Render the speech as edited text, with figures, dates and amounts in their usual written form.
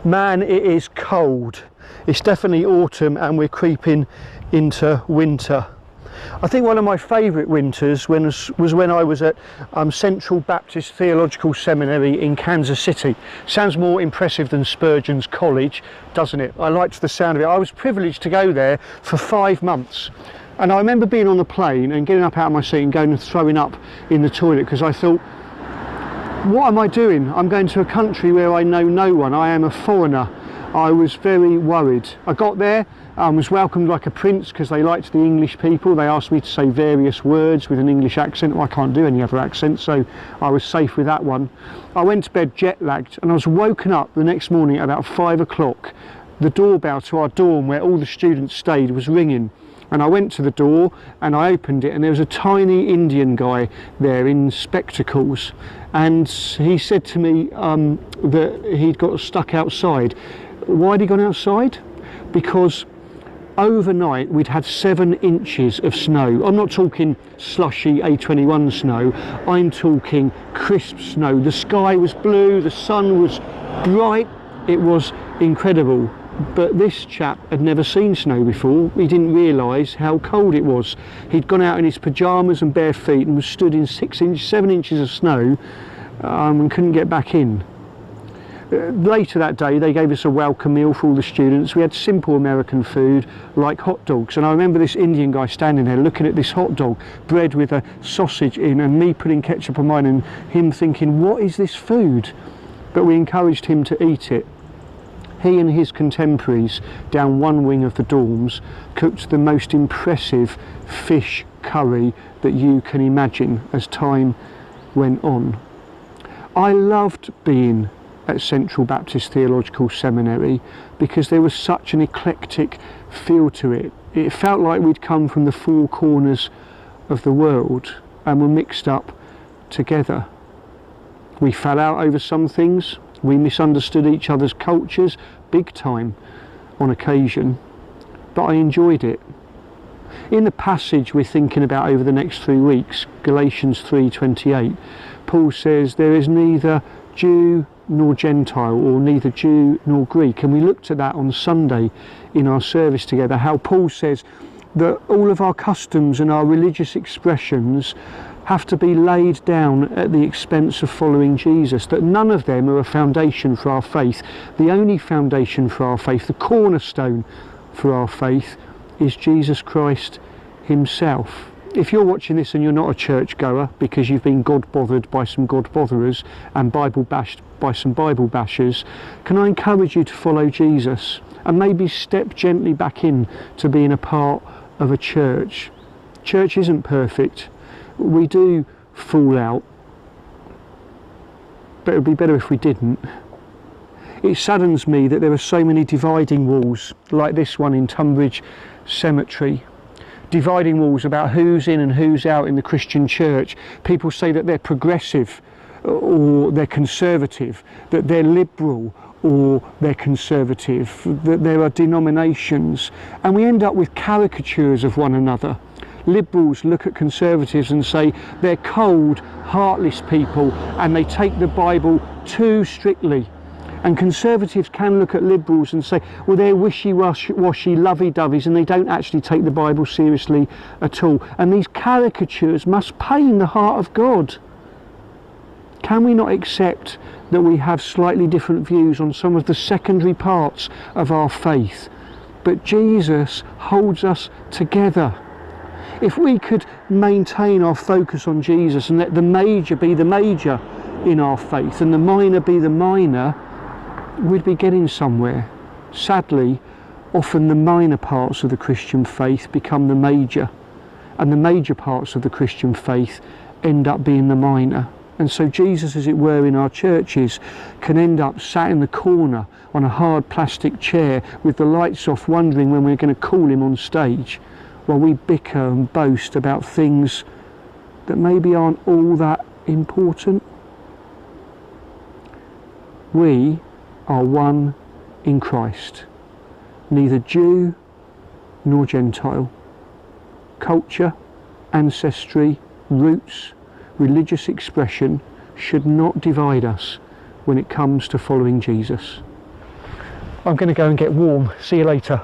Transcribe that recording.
Man, it is cold. It's definitely autumn and we're creeping into winter. I think one of my favourite winters was when I was at Central Baptist Theological Seminary in Kansas City. Sounds more impressive than Spurgeon's College, doesn't it? I liked the sound of it. I was privileged to go there for 5 months. And I remember being on the plane and getting up out of my seat and going and throwing up in the toilet, because I thought, what am I doing? I'm going to a country where I know no one. I am a foreigner. I was very worried. I got there, was welcomed like a prince because they liked the English people. They asked me to say various words with an English accent. Well, I can't do any other accent, so I was safe with that one. I went to bed jet lagged, and I was woken up the next morning at about 5 o'clock. The doorbell to our dorm where all the students stayed was ringing. And I went to the door and I opened it, and there was a tiny Indian guy there in spectacles, and he said to me that he'd got stuck outside. Why had he gone outside? Because overnight we'd had 7 inches of snow. I'm not talking slushy A21 snow, I'm talking crisp snow. The sky was blue, the sun was bright, it was incredible. But this chap had never seen snow before. He didn't realise how cold it was. He'd gone out in his pyjamas and bare feet and was stood in 7 inches of snow and couldn't get back in. Later that day they gave us a welcome meal for all the students. We had simple American food like hot dogs, and I remember this Indian guy standing there looking at this hot dog, bread with a sausage in, and me putting ketchup on mine, and him thinking, what is this food? But we encouraged him to eat it. He and his contemporaries down one wing of the dorms cooked the most impressive fish curry that you can imagine as time went on. I loved being at Central Baptist Theological Seminary because there was such an eclectic feel to it. It felt like we'd come from the 4 corners of the world and were mixed up together. We fell out over some things. We misunderstood each other's cultures big time on occasion, but I enjoyed it. In the passage we're thinking about over the next 3 weeks, Galatians 3:28, Paul says there is neither Jew nor Gentile, or neither Jew nor Greek, and we looked at that on Sunday in our service together, how Paul says that all of our customs and our religious expressions have to be laid down at the expense of following Jesus, that none of them are a foundation for our faith. The only foundation for our faith, the cornerstone for our faith, is Jesus Christ himself. If you're watching this and you're not a church goer because you've been God bothered by some God botherers and Bible bashed by some Bible bashers, can I encourage you to follow Jesus and maybe step gently back in to being a part of a church. Church isn't perfect. We do fall out, but it would be better if we didn't. It saddens me that there are so many dividing walls like this one in Tonbridge Cemetery. Dividing walls about who's in and who's out in the Christian church. People say that they're progressive or they're conservative, that they're liberal or they're conservative, that there are denominations, and we end up with caricatures of one another. Liberals look at conservatives and say they're cold, heartless people and they take the Bible too strictly. And conservatives can look at liberals and say, well, they're wishy-washy, lovey-doveys, and they don't actually take the Bible seriously at all. And these caricatures must pain the heart of God. Can we not accept that we have slightly different views on some of the secondary parts of our faith, but Jesus holds us together? If we could maintain our focus on Jesus and let the major be the major in our faith and the minor be the minor, we'd be getting somewhere. Sadly, often the minor parts of the Christian faith become the major, and the major parts of the Christian faith end up being the minor. And so Jesus, as it were, in our churches can end up sat in the corner on a hard plastic chair with the lights off, wondering when we're going to call him on stage, while we bicker and boast about things that maybe aren't all that important. We are one in Christ, neither Jew nor Gentile. Culture, ancestry, roots, religious expression should not divide us when it comes to following Jesus. I'm going to go and get warm. See you later.